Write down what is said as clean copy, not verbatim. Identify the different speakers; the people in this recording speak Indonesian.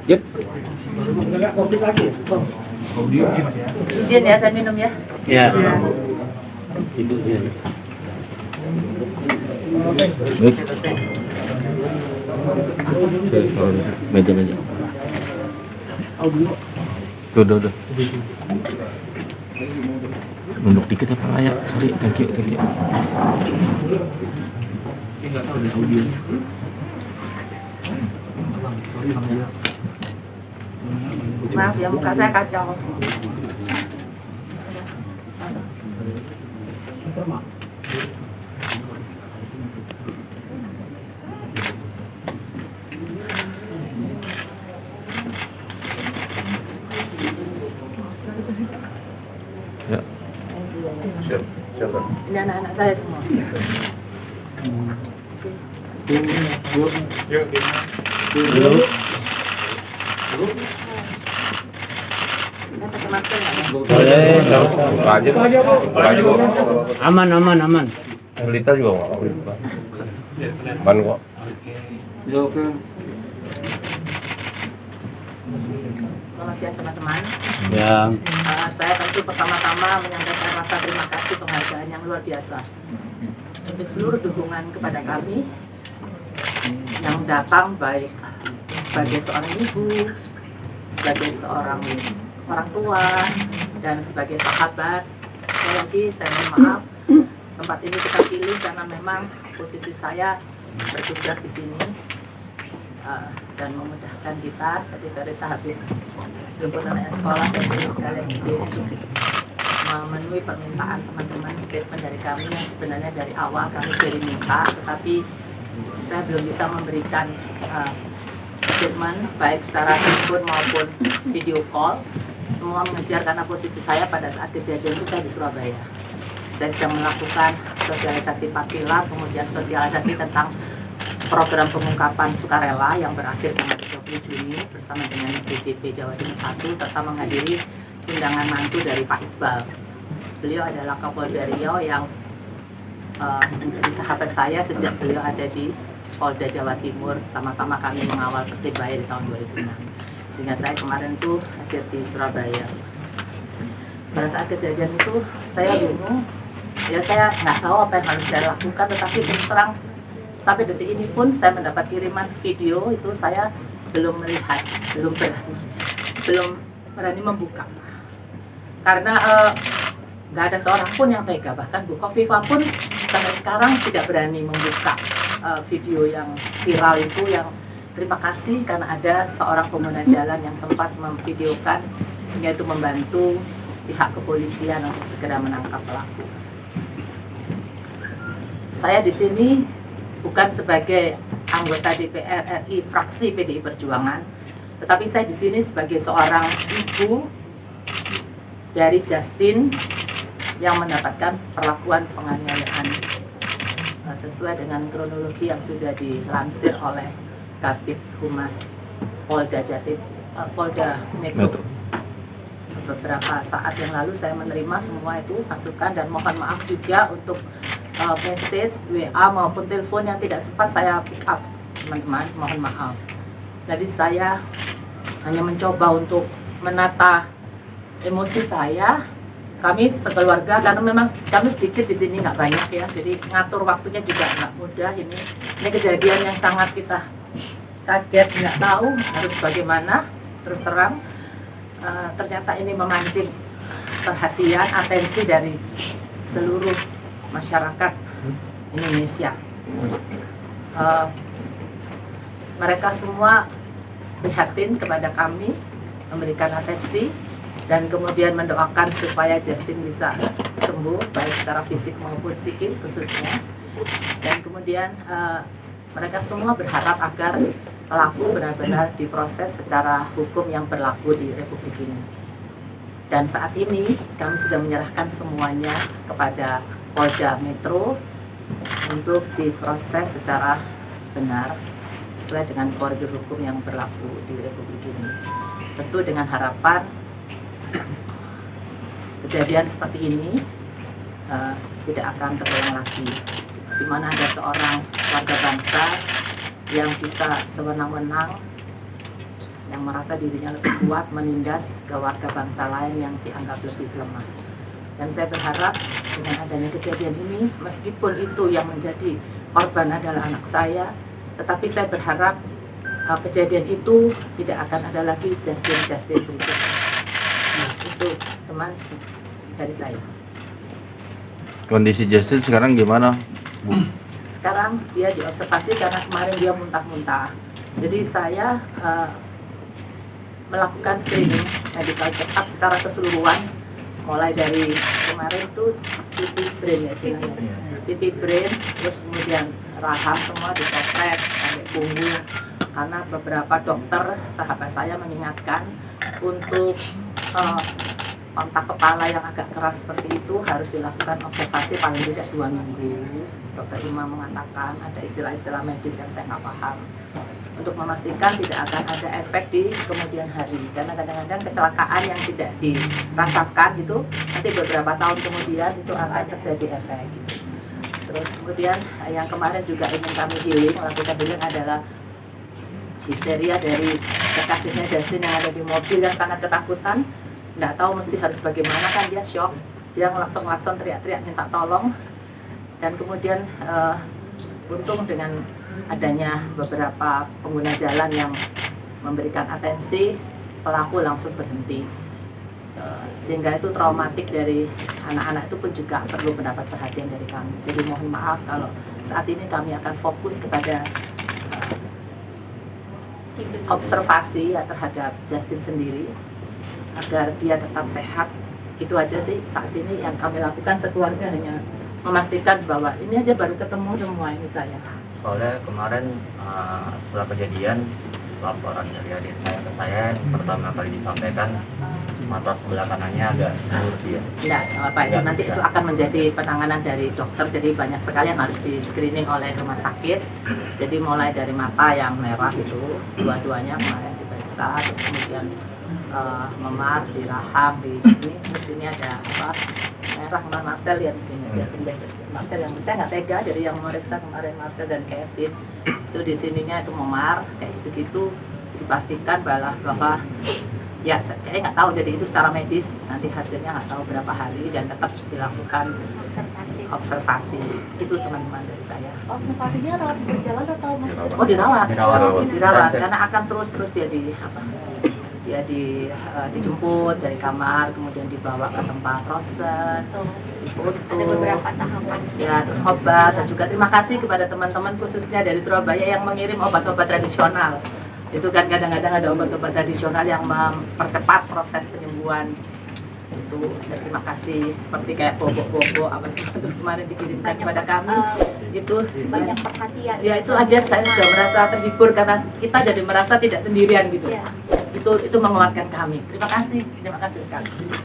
Speaker 1: Yep.
Speaker 2: Izin ya, saya minum ya.
Speaker 1: Ya. Ibu ya. Meja. Tuh. Nunduk dikit ya Pak ya. Sorry, thank you.
Speaker 2: Maaf ya, muka saya kacau.
Speaker 1: Ya.
Speaker 3: Siapa?
Speaker 2: Ini anak-anak saya semua.
Speaker 1: Dulu.
Speaker 2: Saya pakai masker nggak ya?
Speaker 1: Boleh. Buka aja kok. Aman.
Speaker 3: Pelita juga nggak boleh buka. Ban kok.
Speaker 2: Selamat siang teman-teman.
Speaker 1: Ya.
Speaker 2: Saya tentu pertama-tama menyampaikan rasa terima kasih penghargaan yang luar biasa untuk seluruh dukungan kepada kami yang datang, baik sebagai seorang ibu, sebagai seorang orang tua, dan sebagai sahabat. Sekali lagi saya mohon maaf, tempat ini kita pilih karena memang posisi saya bertugas di sini dan memudahkan kita ketika kita habis jemput anak sekolah dan sekalian di sini memenuhi permintaan teman-teman. Statement dari kami yang sebenarnya dari awal kami sudah diminta, tetapi saya belum bisa memberikan statement baik secara telepon maupun video call. Semua mengejar karena posisi saya pada saat kejadian itu saya di Surabaya. Saya sedang melakukan sosialisasi 4 pilar, kemudian sosialisasi tentang program pengungkapan sukarela yang berakhir tanggal 30 Juni bersama dengan DJP Jawa Timur 1 serta menghadiri undangan mantu dari Pak Iqbal. Beliau adalah Kapolda Riau yang menjadi sahabat saya sejak beliau ada di Polda Jawa Timur. Sama-sama kami mengawal Persibaya di tahun 2006. Sehingga saya kemarin tuh hadir di Surabaya. Pada saat kejadian itu saya bingung, ya saya nggak tahu apa yang harus saya lakukan, tetapi terus terang sampai detik ini pun saya mendapat kiriman video itu saya belum melihat, belum berani membuka karena nggak ada seorang pun yang tega, bahkan Bu Kofifa pun sampai sekarang tidak berani membuka video yang viral itu. Yang terima kasih karena ada seorang pengguna jalan yang sempat memvideokan sehingga itu membantu pihak kepolisian untuk segera menangkap pelaku. Saya di sini bukan sebagai anggota DPR RI fraksi PDI Perjuangan, tetapi saya di sini sebagai seorang ibu dari Justin yang mendapatkan perlakuan penganiayaan sesuai dengan kronologi yang sudah dilansir oleh Kabid Humas Polda Metro. Beberapa saat yang lalu saya menerima semua itu masukan dan mohon maaf juga untuk message, WA maupun telepon yang tidak sempat saya pick up, teman-teman, mohon maaf. Jadi saya hanya mencoba untuk menata emosi saya. Kami sekeluarga, karena memang kami sedikit di sini, nggak banyak ya, jadi ngatur waktunya juga nggak mudah. Ini kejadian yang sangat kita kaget, nggak tahu harus bagaimana. Terus terang, ternyata ini memancing perhatian, atensi dari seluruh masyarakat Indonesia. Mereka semua prihatin kepada kami, memberikan atensi dan kemudian mendoakan supaya Justin bisa sembuh baik secara fisik maupun psikis khususnya. Dan kemudian mereka semua berharap agar pelaku benar-benar diproses secara hukum yang berlaku di Republik ini. Dan saat ini kami sudah menyerahkan semuanya kepada Polda Metro untuk diproses secara benar sesuai dengan koridor hukum yang berlaku di Republik ini. Tentu dengan harapan kejadian seperti ini tidak akan terulang lagi, di mana ada seorang warga bangsa yang bisa sewenang-wenang, yang merasa dirinya lebih kuat menindas ke warga bangsa lain yang dianggap lebih lemah. Dan saya berharap dengan adanya kejadian ini, meskipun itu yang menjadi korban adalah anak saya, tetapi saya berharap kejadian itu tidak akan ada lagi Justin berikutnya. Nah, itu teman dari saya.
Speaker 1: Kondisi Justin sekarang gimana, Bu?
Speaker 2: Sekarang dia diobservasi karena kemarin dia muntah-muntah. Jadi saya melakukan screening medical check up secara keseluruhan, mulai dari kemarin itu CT brain ya istilahnya. CT brain, terus kemudian rahang semua dipotret sampai punggung, karena beberapa dokter sahabat saya mengingatkan untuk kontak kepala yang agak keras seperti itu harus dilakukan observasi paling tidak 2 minggu. Dokter Imam mengatakan ada istilah-istilah medis yang saya nggak paham, untuk memastikan tidak akan ada efek di kemudian hari, karena kadang-kadang kecelakaan yang tidak dirasakan itu nanti beberapa tahun kemudian itu akan terjadi efek gitu. Terus kemudian yang kemarin juga ingin kami melakukan healing adalah histeria dari kekasihnya Justin yang ada di mobil yang sangat ketakutan, nggak tahu mesti harus bagaimana, kan dia shock, dia langsung teriak-teriak minta tolong. Dan kemudian untung dengan adanya beberapa pengguna jalan yang memberikan atensi, pelaku langsung berhenti, sehingga itu traumatik dari anak-anak itu pun juga perlu mendapat perhatian dari kami. Jadi mohon maaf kalau saat ini kami akan fokus kepada observasi ya terhadap Justin sendiri agar dia tetap sehat. Itu aja sih saat ini yang kami lakukan sekeluarga, hanya memastikan bahwa ini aja baru ketemu semua ini saya.
Speaker 4: Soalnya kemarin setelah kejadian, laporan dari adik saya ke saya pertama kali disampaikan mata sebelah kanannya agak buruk dia.
Speaker 2: Enggak, Pak, itu nanti itu akan menjadi penanganan dari dokter. Jadi banyak sekali yang harus di screening oleh rumah sakit. Jadi mulai dari mata yang merah itu dua-duanya kemarin diperiksa, terus kemudian memar di rahang, di sini, terus ini ada apa merah. Marcel lihat ini Justin Marcel yang saya nggak tega, jadi yang memeriksa kemarin Marcel dan Kevin itu di sininya itu memar kayak gitu-gitu, dipastikan bahwa ya saya nggak tahu, jadi itu secara medis nanti hasilnya nggak tahu berapa hari dan tetap dilakukan observasi. Itu teman-teman dari saya.
Speaker 5: Oh, Mufardinya rawat berjalan atau masih?
Speaker 2: Oh, dirawat
Speaker 4: Dirawat.
Speaker 2: karena akan terus dia dijemput dari kamar, kemudian dibawa ke tempat ronsen, difoto,
Speaker 5: Ada beberapa tahapan.
Speaker 2: ya, terus obat. Dan juga terima kasih kepada teman-teman khususnya dari Surabaya yang mengirim obat-obat tradisional. Itu kan kadang-kadang ada obat-obat tradisional yang mempercepat proses penyembuhan. Itu terima kasih, seperti kayak bobo apa sih itu kemarin dikirimkan kepada kami. Itu
Speaker 5: Banyak perhatian.
Speaker 2: ya itu aja, saya sudah merasa terhibur karena kita jadi merasa tidak sendirian gitu.
Speaker 5: Ya.
Speaker 2: Itu menguatkan kami. Terima kasih sekali.